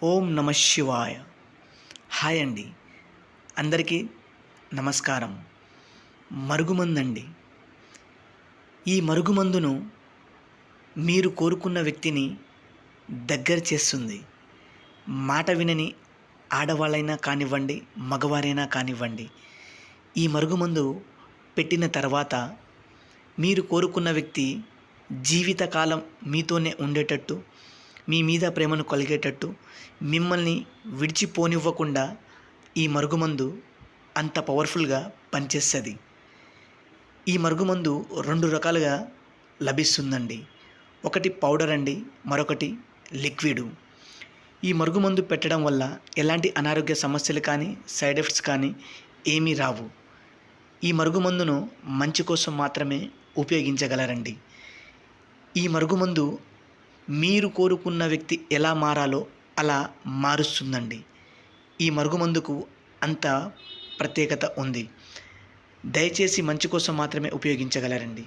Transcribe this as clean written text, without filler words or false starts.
ఓం నమ శివాయ. హాయ్ అండి, అందరికీ నమస్కారం. మరుగుమందండి. ఈ మరుగుమందును మీరు కోరుకున్న వ్యక్తిని దగ్గర చేస్తుంది. మాట వినని ఆడవాళ్ళైనా కానివ్వండి, మగవారైనా కానివ్వండి, ఈ మరుగుమందు పెట్టిన తర్వాత మీరు కోరుకున్న వ్యక్తి జీవితకాలం మీతోనే ఉండేటట్టు, మీ మీద ప్రేమను కలిగేటట్టు, మిమ్మల్ని విడిచిపోనివ్వకుండా ఈ మరుగుమందు అంత పవర్ఫుల్గా పనిచేస్తుంది. ఈ మరుగుమందు 2 రకాలుగా లభిస్తుందండి. ఒకటి పౌడర్ అండి, మరొకటి లిక్విడు. ఈ మరుగుమందు పెట్టడం వల్ల ఎలాంటి అనారోగ్య సమస్యలు కానీ, సైడ్ ఎఫెక్ట్స్ కానీ ఏమీ రావు. ఈ మరుగుమందును మంచి కోసం మాత్రమే ఉపయోగించగలరండి. ఈ మరుగుమందు మీరు కోరుకున్న వ్యక్తి ఎలా మారాలో అలా మారుస్తుందండి. ఈ మరుగుమందుకు అంత ప్రత్యేకత ఉంది. దయచేసి మంచి కోసం మాత్రమే ఉపయోగించగలరండి.